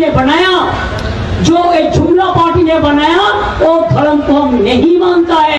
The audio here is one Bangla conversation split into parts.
ने बनाया, जो एक जुमला पार्टी ने बनाया, वो धर्म को हम नहीं मानता है।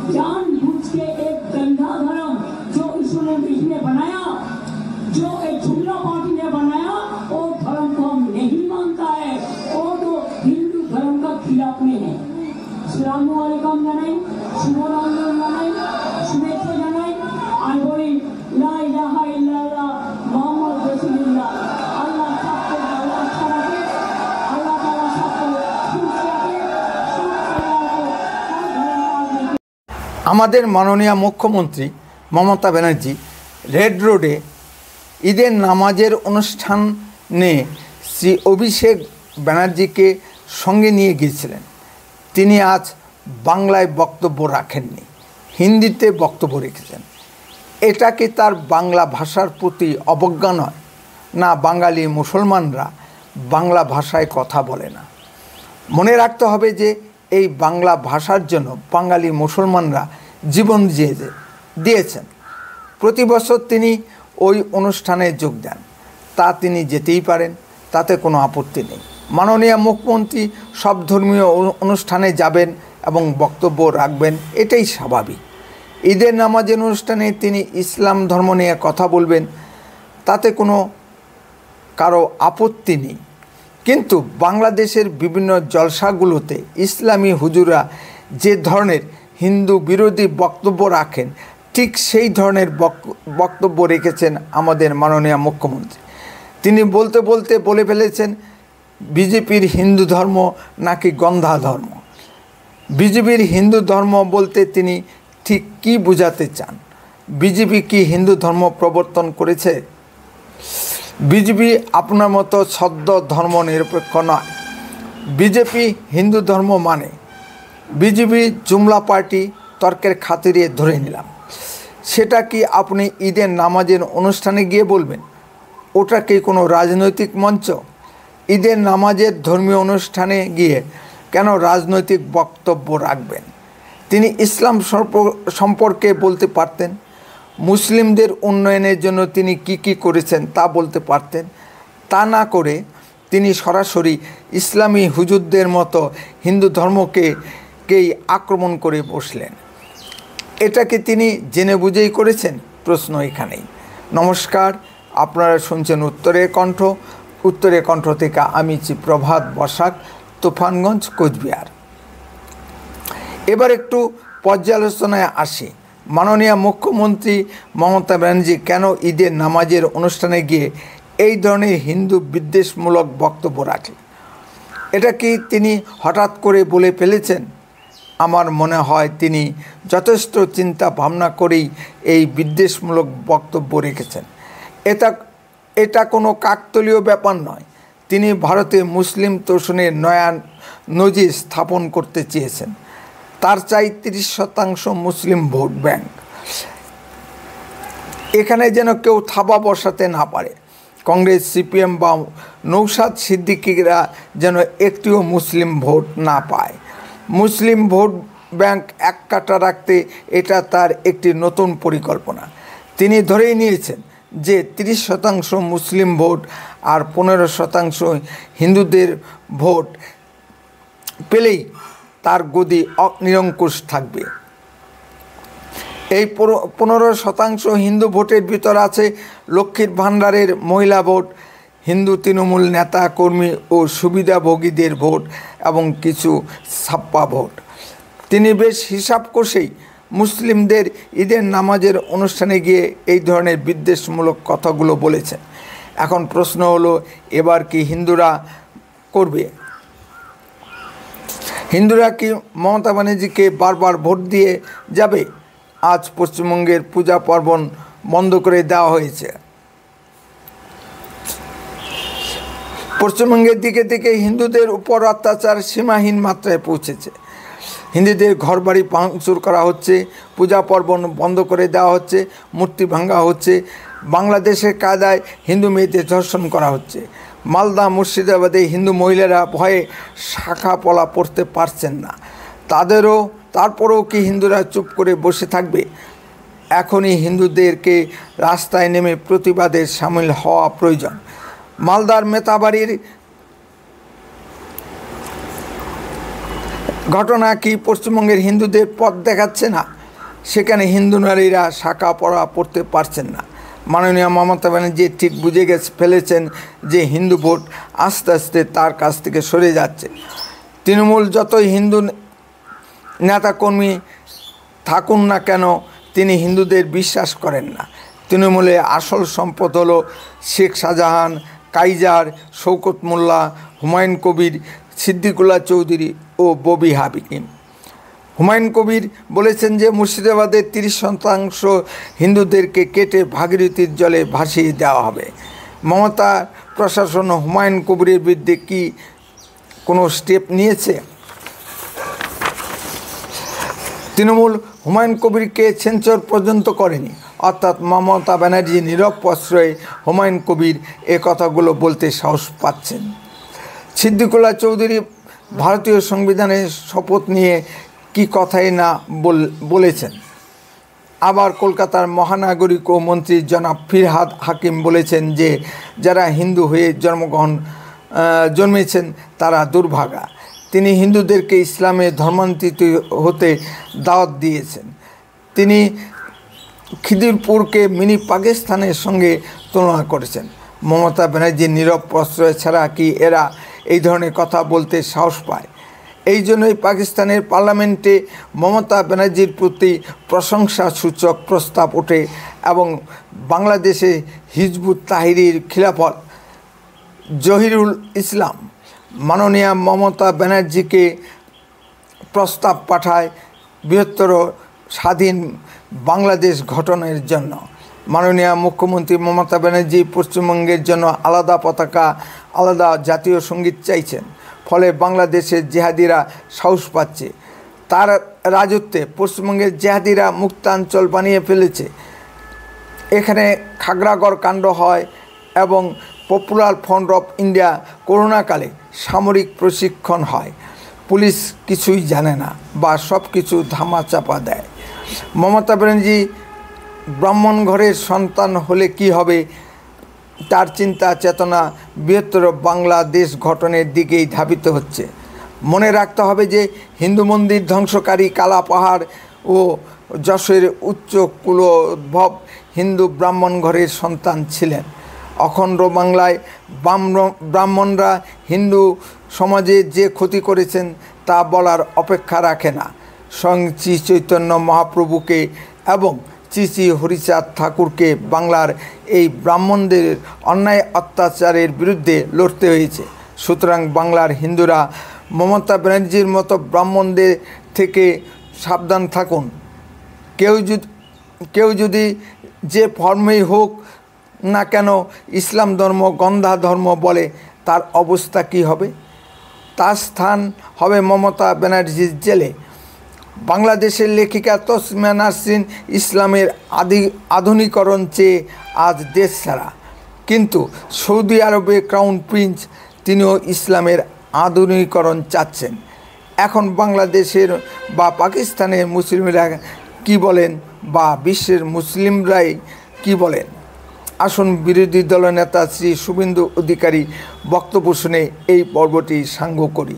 जानबूझ के एक गंदा धर्म जो इसने बनाया, जो एक जुमला पार्टी ने बनाया, वो धर्म को हम नहीं मानता है। वो तो हिंदू धर्म का खिलाफ में है। अस्सलामुअलैकुम জানাই, শুভরাত্রি জানাই, শুভেচ্ছা জানাই। আর বলি লা ইলাহা ইল্লাল্লাহ মুহাম্মদ রাসূলুল্লাহ। আল্লাহ সবকে ভালো রাখে, আল্লাহ তাআলা সবকে সুস্থ রাখে, আমাদের মাননীয় মুখ্যমন্ত্রী মমতা ব্যানার্জি রেড রোডে ঈদের নামাজের অনুষ্ঠানে শ্রী অভিষেক ব্যানার্জিকে সঙ্গে নিয়ে গিয়েছিলেন। তিনি আজ বাংলায় বক্তব্য রাখেননি, হিন্দিতে বক্তব্য রেখেছেন। এটা কি তার বাংলা ভাষার প্রতি অবজ্ঞা নয়? না, বাঙালি মুসলমানরা বাংলা ভাষায় কথা বলে না। মনে রাখতে হবে যে এই বাংলা ভাষার জন্য বাঙালি মুসলমানরা জীবন দিয়েছেন। প্রতি বছর তিনি ওই অনুষ্ঠানে যোগ দেন, তা তিনি যেতেই পারেন, তাতে কোনো আপত্তি নেই। মাননীয় মুখ্যমন্ত্রী সব ধর্মীয় অনুষ্ঠানে যাবেন এবং বক্তব্য রাখবেন, এটাই স্বাভাবিক। ঈদের নামাজের অনুষ্ঠানে তিনি ইসলাম ধর্ম নিয়ে কথা বলবেন, তাতে কোনো কারো আপত্তি নেই। কিন্তু বাংলাদেশের বিভিন্ন জলসাগুলোতে ইসলামী হুজুরা যে ধরনের হিন্দু বিরোধী বক্তব্য রাখেন, ঠিক সেই ধরনের বক্তব্য রেখেছেন আমাদের মাননীয় মুখ্যমন্ত্রী। তিনি বলতে বলতে বলে ফেলেছেন বিজেপির হিন্দু ধর্ম নাকি গন্ধা ধর্ম। বিজেপির হিন্দু ধর্ম বলতে তিনি ঠিক কী বোঝাতে চান? বিজেপি কি হিন্দু ধর্ম প্রবর্তন করেছে? বিজেপি আপনার মতো সদ্য ধর্ম নিরপেক্ষ নয়। বিজেপি হিন্দু ধর্ম মানে। বিজেপি জুমলা পার্টি, তর্কের খাতিরে ধরে নিলাম। সেটা কি আপনি ঈদের নামাজের অনুষ্ঠানে গিয়ে বলবেন? ওটা কি কোনো রাজনৈতিক মঞ্চ? ঈদের নামাজের ধর্মীয় অনুষ্ঠানে গিয়ে কেন রাজনৈতিক বক্তব্য রাখবেন? তিনি ইসলাম সম্পর্কে বলতে পারতেন, মুসলিমদের উন্নয়নের জন্য তিনি কি করেছেন তা বলতে পারতেন। তা না করে তিনি সরাসরি ইসলামী হুজুরদের মতো হিন্দু ধর্মকেই আক্রমণ করে বসলেন। এটাকে তিনি জেনে বুঝেই করেছেন? প্রশ্ন এখানেই। নমস্কার, আপনারা শুনছেন উত্তরের কণ্ঠ। উত্তরের কণ্ঠ থেকে আমি প্রভাত বসাক, তুফানগঞ্জ, কোচবিহার। এবার একটু পর্যালোচনায় আসি। মাননীয় মুখ্যমন্ত্রী মমতা ব্যানার্জি কেন ঈদের নামাজের অনুষ্ঠানে গিয়ে এই ধরনের হিন্দু বিদ্বেষমূলক বক্তব্য রাখেন? এটা কি তিনি হঠাৎ করে বলে ফেলেছেন? আমার মনে হয় তিনি যথেষ্ট চিন্তা ভাবনা করেই এই বিদ্বেষমূলক বক্তব্য রেখেছেন। এটা কোনো কাকতালীয় ব্যাপার নয়। তিনি ভারতে মুসলিম তোষণের নয়া নজির স্থাপন করতে চেয়েছেন। তার চাই 30% মুসলিম ভোট ব্যাংক। এখানে যেন কেউ থাবা বসাতে না পারে। কংগ্রেস, সিপিএম বা নৌসাদ সিদ্দিকীরা যেন একটিও মুসলিম ভোট না পায়। মুসলিম ভোট ব্যাংক এক কাটা রাখতে এটা তার একটি নতুন পরিকল্পনা। তিনি ধরেই নিয়েছেন যে 30% মুসলিম ভোট আর 15% হিন্দুদের ভোট পেলেই তার গদি নিরঙ্কুশ থাকবে। এই 15% হিন্দু ভোটের ভিতর আছে লক্ষ্মীর ভাণ্ডারের মহিলা ভোট, হিন্দু তৃণমূল নেতা কর্মী ও সুবিধাভোগীদের ভোট এবং কিছু ছাপ্পা ভোট। তিনি বেশ হিসাব কষেই মুসলিমদের ঈদের নামাজের অনুষ্ঠানে গিয়ে এই ধরনের বিদ্বেষমূলক কথাগুলো বলেছেন। এখন প্রশ্ন হলো, এবার কি হিন্দুরা করবে? হিন্দুরা কি মমতা ব্যানার্জিকে বারবার ভোট দিয়ে যাবে? আজ পশ্চিমবঙ্গের পূজা পার্বণ বন্ধ করে দেওয়া হয়েছে। পশ্চিমবঙ্গের দিকে দিকে হিন্দুদের উপর অত্যাচার সীমাহীন মাত্রায় পৌঁছেছে। হিন্দুদের ঘরবাড়ি ভাঙচুর করা হচ্ছে, পূজা পার্বণ বন্ধ করে দেওয়া হচ্ছে, মূর্তি ভাঙা হচ্ছে, বাংলাদেশের কায়দায় হিন্দু মেয়েদের ধর্ষণ করা হচ্ছে। মালদা, মুর্শিদাবাদে হিন্দু মহিলারা ভয়ে শাখা পলা পড়তে পারছেন না। তারপরেও কি হিন্দুরা চুপ করে বসে থাকবে? এখনই হিন্দুদেরকে রাস্তায় নেমে প্রতিবাদে সামিল হওয়া প্রয়োজন। মালদার মেতাবাড়ির ঘটনা কি পশ্চিমবঙ্গের হিন্দুদের পথ দেখাচ্ছে না? সেখানে হিন্দু নারীরা শাখা পড়া পড়তে পারছেন না। মাননীয় মমতা ব্যানার্জি ঠিক বুঝে ফেলেছেন যে হিন্দু ভোট আস্তে আস্তে তার কাছ থেকে সরে যাচ্ছে। তৃণমূল যতই হিন্দু নেতাকর্মী থাকুন না কেন, তিনি হিন্দুদের বিশ্বাস করেন না। তৃণমূলে আসল সম্পদ হলো শেখ শাহজাহান, কাইজার, শওকত মোল্লা, হুমায়ুন কবির, সিদ্দিকুল্লাহ চৌধুরী ও ববি হাকিম। হুমায়ুন কবির বলেছেন যে মুর্শিদাবাদের 30% হিন্দুদেরকে কেটে ভাগীরথীর জলে ভাসিয়ে দেওয়া হবে। মমতা প্রশাসন হুমায়ুন কবিরের বিরুদ্ধে কি কোনো স্টেপ নিয়েছে? তৃণমূল হুমায়ুন কবিরকে সেন্সর পর্যন্ত করেনি, অর্থাৎ মমতা ব্যানার্জি নীরব প্রশ্রয়ে হুমায়ুন কবির এ কথাগুলো বলতে সাহস পাচ্ছেন। সিদ্দিকুল্লাহ চৌধুরী ভারতীয় সংবিধানের শপথ নিয়ে কি কথাই না বলেছেন। আবার কলকাতার মহানাগরিক ও মন্ত্রী জনাব ফিরহাদ হাকিম বলেছেন যে যারা হিন্দু হয়ে জন্মেছেন তারা দুর্ভাগা। তিনি হিন্দুদেরকে ইসলামে ধর্মান্তরিত হতে দাওয়াত দিয়েছেন। তিনি খিদিরপুরকে মিনি পাকিস্তানের সঙ্গে তুলনা করেছেন। মমতা ব্যানার্জির নীরব প্রশ্রয় ছাড়া কি এরা এই ধরনের কথা বলতে সাহস পায়? এই জন্যই পাকিস্তানের পার্লামেন্টে মমতা ব্যানার্জির প্রতি প্রশংসাসূচক প্রস্তাব ওঠে এবং বাংলাদেশে হিজবুত তাহরির খিলাফত জহিরুল ইসলাম মাননীয় মমতা ব্যানার্জিকে প্রস্তাব পাঠায় বৃহত্তর স্বাধীন বাংলাদেশ গঠনের জন্য। মাননীয় মুখ্যমন্ত্রী মমতা ব্যানার্জি পশ্চিমবঙ্গের জন্য আলাদা পতাকা, আলাদা জাতীয় সঙ্গীত চাইছেন। ফলে বাংলাদেশের জেহাদিরা সাহস পাচ্ছে। তার রাজত্বে পশ্চিমবঙ্গের জেহাদিরা মুক্তাঞ্চল বানিয়ে ফেলেছে। এখানে খাগড়াগড় কাণ্ড হয় এবং পপুলার ফ্রন্ট অফ ইন্ডিয়া করোনাকালে সামরিক প্রশিক্ষণ হয়। পুলিশ কিছুই জানে না বা সব কিছু ধামাচাপা দেয়। মমতা ব্যানার্জি ব্রাহ্মণ ঘরের সন্তান হলে কি হবে, তার চিন্তা চেতনা বৃহত্তর বাংলাদেশ গঠনের দিকেই ধাবিত হচ্ছে। মনে রাখতে হবে যে হিন্দু মন্দির ধ্বংসকারী কালা পাহাড় ও যশোরের উচ্চ কুলোদ্ভব হিন্দু ব্রাহ্মণ ঘরের সন্তান ছিলেন। অখণ্ড বাংলায় ব্রাহ্মণরা হিন্দু সমাজে যে ক্ষতি করেছেন তা বলার অপেক্ষা রাখে না। স্বয়ং শ্রী চৈতন্য মহাপ্রভুকে এবং শ্রী শ্রী হরিচাঁদ ঠাকুরকে বাংলার এই ব্রাহ্মণদের অন্যায় অত্যাচারের বিরুদ্ধে লড়তে হয়েছে। সুতরাং বাংলার হিন্দুরা মমতা ব্যানার্জির মতো ব্রাহ্মণদের থেকে সাবধান থাকুন। কেউ যদি যে ফর্মেই হোক না কেন ইসলাম ধর্ম গন্ধা ধর্ম বলে, তার অবস্থা কি হবে? তার স্থান হবে মমতা ব্যানার্জির জেলে। বাংলাদেশের লেখিকা তসমিয়া নাসরিন ইসলামের আধুনিকরণ চেয়ে আজ দেশ ছাড়া, কিন্তু সৌদি আরবে ক্রাউন প্রিন্স তিনিও ইসলামের আধুনিকরণ চাচ্ছেন। এখন বাংলাদেশের বা পাকিস্তানের মুসলিমরা কি বলেন বা বিশ্বের মুসলিমরাই কি বলেন? আসুন বিরোধী দলনেতা শ্রী শুভেন্দু অধিকারী বক্তব্য শুনে এই পর্বটি সাঙ্গ করি।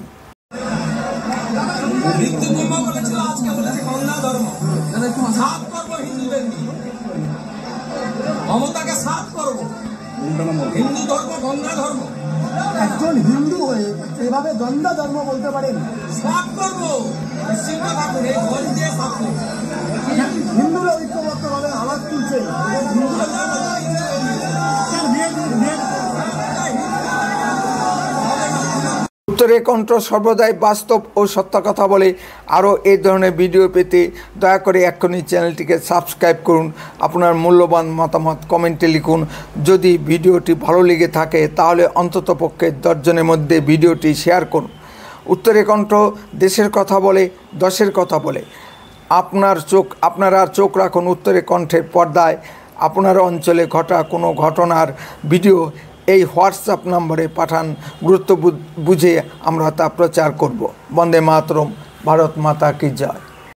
একজন হিন্দু হয়ে এভাবে গন্ধা ধর্ম বলতে পারেন? হিন্দুরা ঐক্যবদ্ধভাবে আওয়াজ তুলছে। উত্তরের কণ্ঠ সর্বদাই বাস্তব ও সত্য কথা বলে। আরও এই ধরনের ভিডিও পেতে দয়া করে এক্ষুনি চ্যানেলটিকে সাবস্ক্রাইব করুন। আপনার মূল্যবান মতামত কমেন্টে লিখুন। যদি ভিডিওটি ভালো লেগে থাকে তাহলে অন্ততপক্ষে 10 জনের মধ্যে ভিডিওটি শেয়ার করুন। উত্তরের কণ্ঠ দেশের কথা বলে, দশের কথা বলে। আপনারা চোখ রাখুন উত্তরের কণ্ঠের পর্দায়। আপনার অঞ্চলে ঘটা কোনো ঘটনার ভিডিও এই হোয়াটসঅ্যাপ নম্বরে পাঠান। গুরুত্ব বুঝে আমরা তা প্রচার করব। বন্দে মাতরম। ভারত মাতা কি জয়।